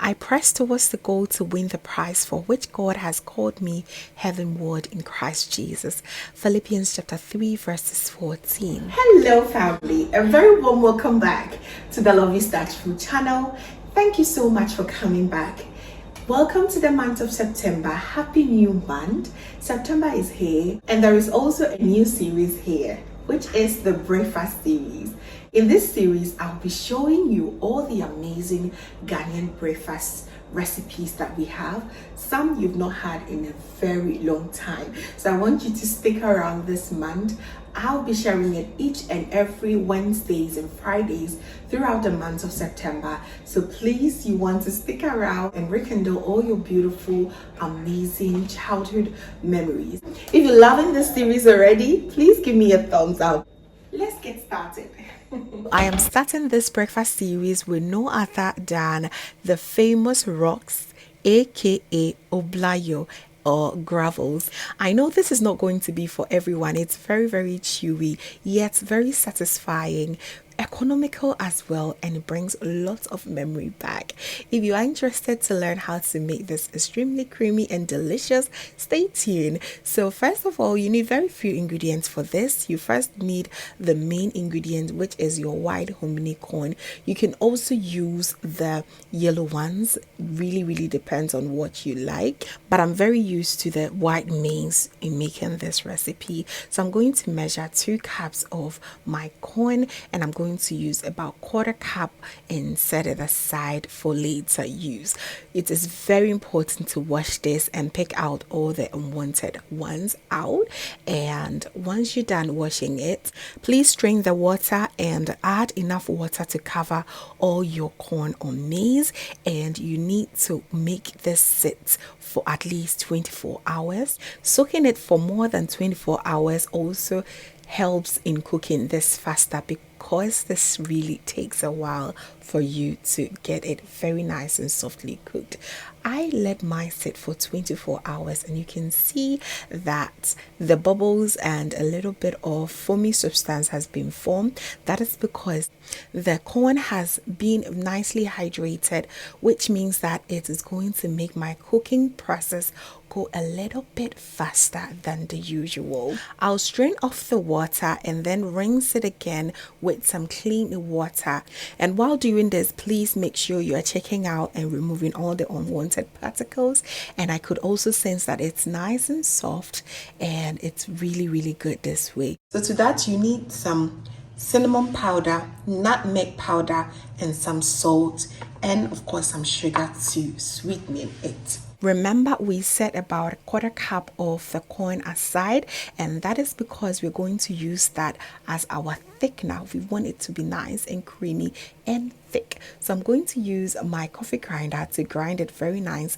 I press towards the goal to win the prize for which God has called me heavenward in Christ Jesus. Philippians chapter 3 verses 14. Hello family, a very warm welcome back to the Lovystouch food channel. Thank you so much for coming back. Welcome to the month of September. Happy new month. September is here and there is also a new series here, which is the breakfast series. In this series, I'll be showing you all the amazing Ghanaian breakfast recipes that we have. Some you've not had in a very long time. So I want you to stick around this month. I'll be sharing it each and every Wednesdays and Fridays throughout the month of September. So please, you want to stick around and rekindle all your beautiful, amazing childhood memories. If you're loving this series already, please give me a thumbs up. Let's get started. I am starting this breakfast series with no other than the famous rocks, aka Oblayo or gravels. I know this is not going to be for everyone. It's very chewy, yet very satisfying, economical as well, and it brings lots of memory back. If you are interested to learn how to make this extremely creamy and delicious, stay tuned. So first of all, you need very few ingredients for this. You first need the main ingredient, which is your white hominy corn. You can also use the yellow ones. Really depends on what you like, but I'm very used to the white maize in making this recipe. So I'm going to measure 2 cups of my corn, and I'm going to use about 1/4 cup and set it aside for later use. It is very important to wash this and pick out all the unwanted ones out. And once you're done washing it, please strain the water and add enough water to cover all your corn or maize. And you need to make this sit for at least 24 hours. Soaking it for more than 24 hours also helps in cooking this faster, because this really takes a while for you to get it very nice and softly cooked. I let mine sit for 24 hours and you can see that the bubbles and a little bit of foamy substance has been formed. That is because the corn has been nicely hydrated, which means that it is going to make my cooking process go a little bit faster than the usual. I'll strain off the water and then rinse it again with some clean water. And while doing this, please make sure you are checking out and removing all the unwanted particles. And I could also sense that it's nice and soft, and it's really good this way. So to that, you need some cinnamon powder, nutmeg powder, and some salt, and of course some sugar to sweeten it. Remember, we set about 1/4 cup of the corn aside, and that is because we're going to use that as our thickener. We want it to be nice and creamy and thick. So I'm going to use my coffee grinder to grind it very nice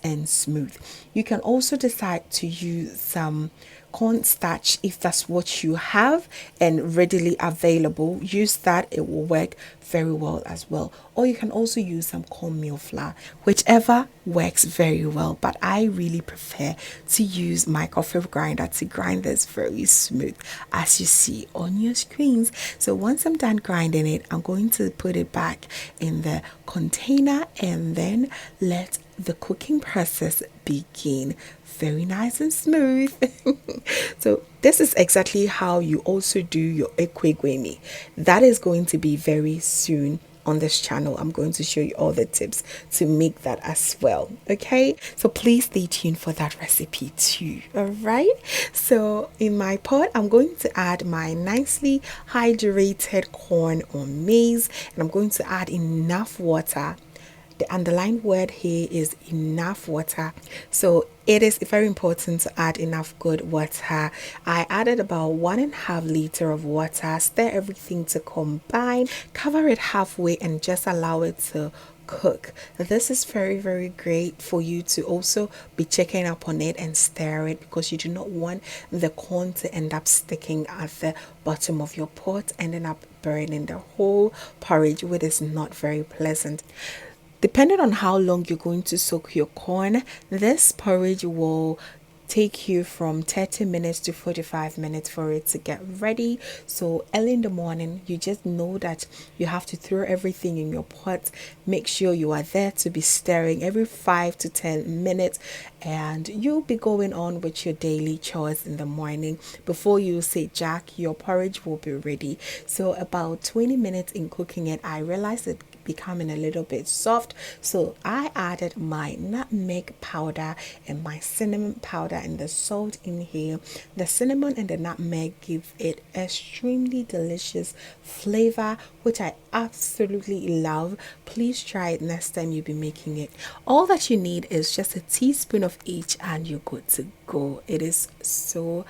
and smooth. You can also decide to use some cornstarch if that's what you have and readily available. Use that, it will work very well as well. Or you can also use some cornmeal flour, whichever works very well, but I really prefer to use my coffee grinder to grind this very smooth, as you see on your screens. So once I'm done grinding it, I'm going to put it back in the container and then let the cooking process begin. Very nice and smooth. So this is exactly how you also do your ekwegwemi. That is going to be very soon on this channel. I'm going to show you all the tips to make that as well. Okay, so please stay tuned for that recipe too. All right, so in my pot, I'm going to add my nicely hydrated corn or maize, and I'm going to add enough water. The underlined word here is enough water. So it is very important to add enough good water. I added about 1.5 liters of water. Stir everything to combine. Cover it halfway and just allow it to cook. This is very great for you to also be checking up on it and stir it, because you do not want the corn to end up sticking at the bottom of your pot, ending up burning the whole porridge, which is not very pleasant. Depending on how long you're going to soak your corn, this porridge will take you from 30 minutes to 45 minutes for it to get ready. So early in the morning, you just know that you have to throw everything in your pot. Make sure you are there to be stirring every 5 to 10 minutes, and you'll be going on with your daily chores in the morning. Before you say jack, your porridge will be ready. So about 20 minutes in cooking it, I realized it becoming a little bit soft, so I added my nutmeg powder and my cinnamon powder and the salt in here. The cinnamon and the nutmeg give it extremely delicious flavor, which I absolutely love. Please try it next time you be making it. All that you need is just a teaspoon of each and you're good to go. It is so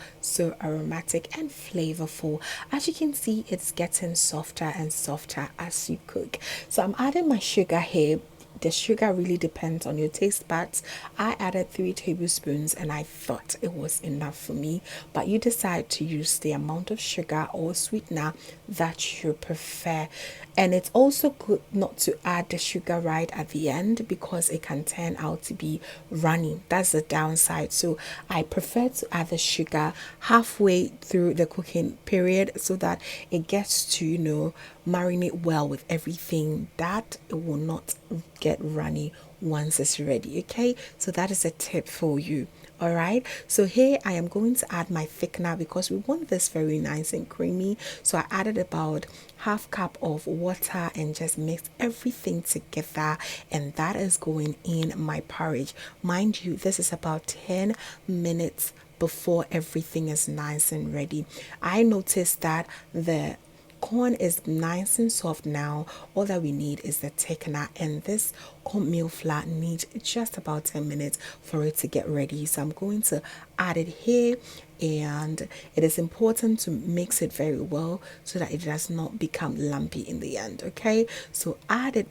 aromatic and flavorful. As you can see, it's getting softer and softer as you cook. So I'm adding my sugar here. The sugar really depends on your taste buds. I added 3 tablespoons and I thought it was enough for me, but you decide to use the amount of sugar or sweetener that you prefer. And it's also good not to add the sugar right at the end because it can turn out to be runny. That's the downside. So I prefer to add the sugar halfway through the cooking period so that it gets to, marinate well with everything, that it will not get runny once it's ready. Okay, so that is a tip for you. All right, so here I am going to add my thickener because we want this very nice and creamy. So I added about half cup of water and just mixed everything together, and that is going in my porridge. Mind you, this is about 10 minutes before everything is nice and ready. I noticed that the corn is nice and soft now. All that we need is the thickener, and this cornmeal flour needs just about 10 minutes for it to get ready. So I'm going to add it here, and it is important to mix it very well so that it does not become lumpy in the end. Okay, so add it,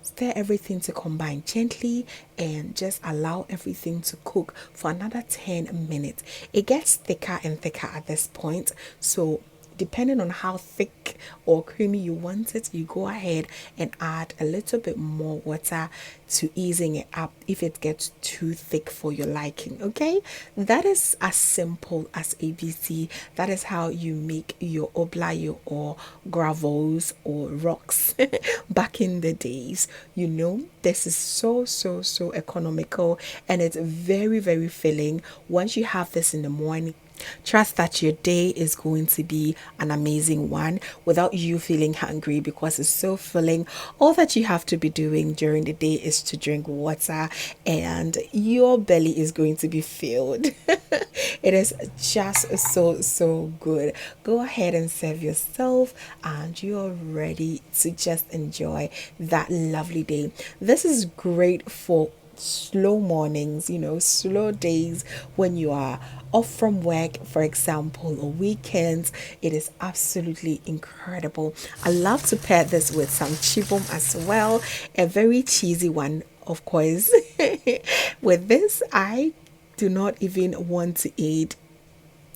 stir everything to combine gently, and just allow everything to cook for another 10 minutes. It gets thicker and thicker at this point, so depending on how thick or creamy you want it, you go ahead and add a little bit more water to easing it up if it gets too thick for your liking. Okay, that is as simple as ABC. That is how you make your oblayo or gravels or rocks back in the days. This is so economical, and it's very filling. Once you have this in the morning, trust that your day is going to be an amazing one without you feeling hungry because it's so filling. All that you have to be doing during the day is to drink water and your belly is going to be filled. It is just so good. Go ahead and serve yourself and you're ready to just enjoy that lovely day. This is great for slow mornings, slow days when you are off from work, for example, or weekends. It is absolutely incredible. I love to pair this with some chibum as well, a very cheesy one, of course. With this, I do not even want to eat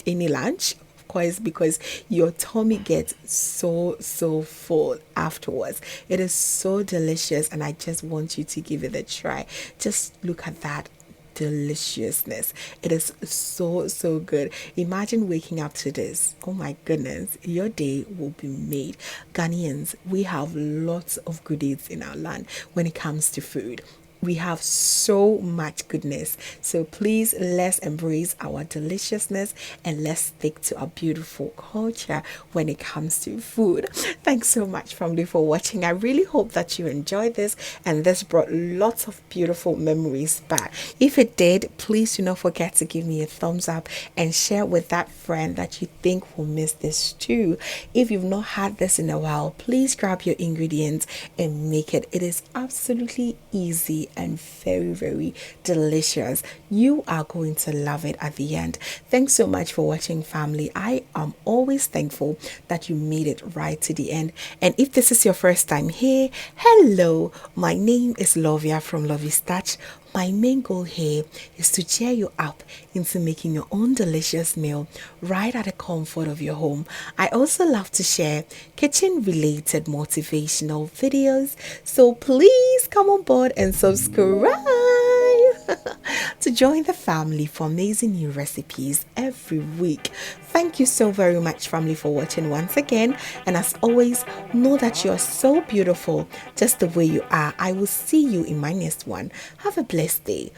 any lunch, course, because your tummy gets so full afterwards. It is so delicious, and I just want you to give it a try. Just look at that deliciousness. It is so good. Imagine waking up to this. Oh my goodness, your day will be made. Ghanaians, we have lots of goodies in our land when it comes to food. We have so much goodness. So please, let's embrace our deliciousness and let's stick to our beautiful culture when it comes to food. Thanks so much, family, for watching. I really hope that you enjoyed this and this brought lots of beautiful memories back. If it did, please do not forget to give me a thumbs up and share with that friend that you think will miss this too. If you've not had this in a while, please grab your ingredients and make it. It is absolutely easy and very delicious. You are going to love it at the end. Thanks so much for watching, family. I am always thankful that you made it right to the end. And if this is your first time here, hello, my name is Lovia from Lovystouch. My main goal here is to cheer you up into making your own delicious meal right at the comfort of your home. I also love to share kitchen related motivational videos, so please come on board and subscribe. to join the family for amazing new recipes every week. Thank you so very much, family, for watching once again. And as always, know that you're so beautiful just the way you are. I will see you in my next one. Have a blessed day.